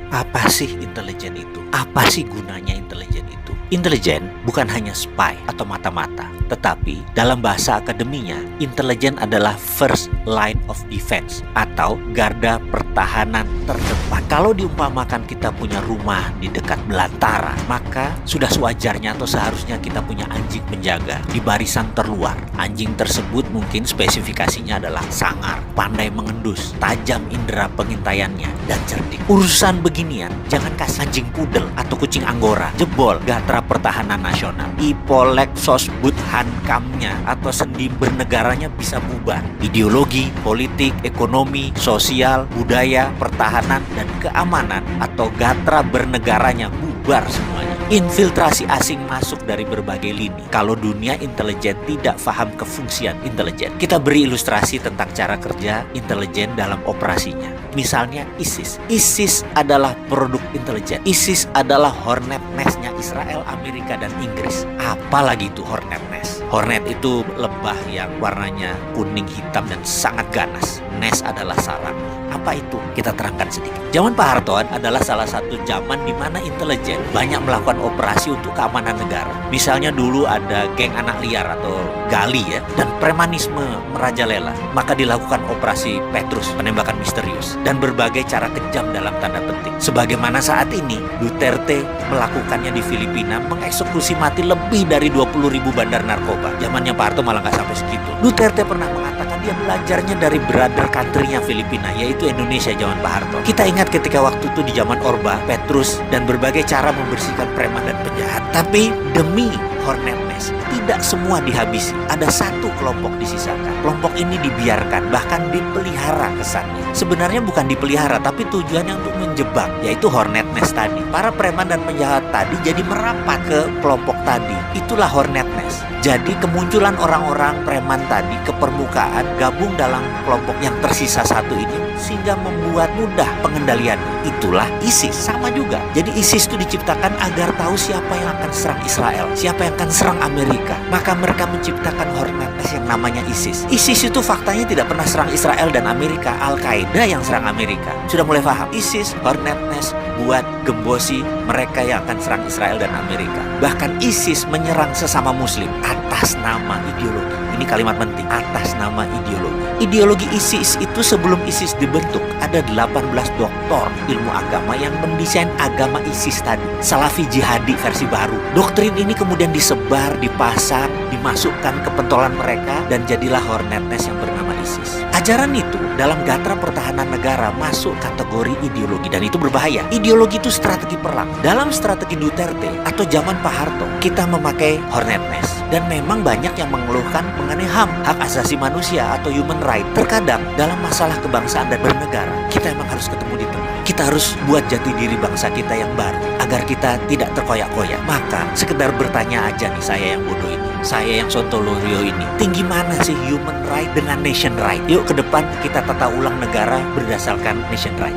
Apa sih intelijen itu? Apa sih gunanya intelijen itu? Intelijen bukan hanya spy atau mata-mata, tetapi dalam bahasa akademinya, intelijen adalah first line of defense atau garda pertahanan terdepan. Kalau diumpamakan kita punya rumah di dekat belantara, maka sudah sewajarnya atau seharusnya kita punya anjing penjaga di barisan terluar. Anjing tersebut mungkin spesifikasinya adalah sangar, pandai mengendus, tajam indera pengintaiannya, dan cerdik. Urusan beginian, jangan kasih anjing pudel atau kucing anggora, jebol gatra pertahanan nasional. Ipolek sosbud hankamnya atau sendi bernegaranya bisa bubar. Ideologi, politik, ekonomi, sosial, budaya, pertahanan, dan keamanan atau gatra bernegaranya bubar semuanya. Infiltrasi asing masuk dari berbagai lini. Kalau dunia intelijen tidak paham kefungsian intelijen. Kita beri ilustrasi tentang cara kerja intelijen dalam operasinya. Misalnya ISIS. ISIS adalah produk intelijen. ISIS adalah hornet nest-nya Israel, Amerika, dan Inggris. Apalagi itu hornet nest? Hornet itu lebah yang warnanya kuning hitam dan sangat ganas. Nest adalah sarang. Apa itu? Kita terangkan sedikit. Zaman Pak Harto adalah salah satu zaman di mana intelijen banyak melakukan operasi untuk keamanan negara. Misalnya dulu ada geng anak liar atau gali ya, dan premanisme merajalela. Maka dilakukan operasi Petrus, penembakan misterius, dan berbagai cara kejam dalam tanda petik. Sebagaimana saat ini Duterte melakukannya di Filipina, mengeksekusi mati lebih dari 20.000 bandar narkoba. Zamannya Pak Harto malah nggak sampai segitu. Duterte pernah mengatakan dia belajarnya dari brother country-nya Filipina, yaitu Indonesia zaman Pak Harto. Kita ingat ketika waktu itu di zaman Orba, Petrus, dan berbagai cara membersihkan preman dan penjahat. Tapi demi hornet nest, tidak semua dihabisi. Ada satu kelompok disisakan. Kelompok ini dibiarkan, bahkan dipelihara kesannya. Sebenarnya bukan dipelihara, tapi tujuannya untuk menjebak, yaitu hornet nest tadi. Para preman dan penjahat tadi jadi merapat ke kelompok tadi. Itulah hornet nest. Jadi kemunculan orang-orang preman tadi ke permukaan, gabung dalam kelompok yang tersisa satu ini, sehingga membuat mudah pengendalian. Itulah ISIS. Sama juga. Jadi ISIS itu diciptakan agar tahu siapa yang akan serang Israel, siapa yang akan serang Amerika. Maka mereka menciptakan hornet nest yang namanya ISIS. ISIS itu faktanya tidak pernah serang Israel dan Amerika. Al-Qaeda yang serang Amerika. Sudah mulai paham? ISIS, hornet nest buat gembosi mereka yang akan serang Israel dan Amerika. Bahkan ISIS menyerang sesama muslim atas nama ideologi. Ini kalimat penting, atas nama ideologi. Ideologi ISIS itu sebelum ISIS dibentuk, ada 18 doktor ilmu agama yang mendesain agama ISIS tadi. Salafi jihadi versi baru. Doktrin ini kemudian disebar, dipasang, dimasukkan ke pentolan mereka, dan jadilah hornet nest yang bernama ISIS. Ajaran itu dalam gatra pertahanan negara masuk kategori ideologi, dan itu berbahaya. Ideologi itu strategi perang. Dalam strategi Duterte atau zaman Pak Harto, kita memakai hornet nest. Dan memang banyak yang mengeluhkan mengenai HAM, hak asasi manusia atau human right. Terkadang dalam masalah kebangsaan dan bernegara, kita memang harus ketemu di tengah. Kita harus buat jati diri bangsa kita yang baru, agar kita tidak terkoyak-koyak. Maka sekedar bertanya aja nih, saya yang bodoh ini, saya yang sontoloyo ini, tinggi mana sih human right dengan nation right? Yuk ke depan kita tata ulang negara berdasarkan nation right.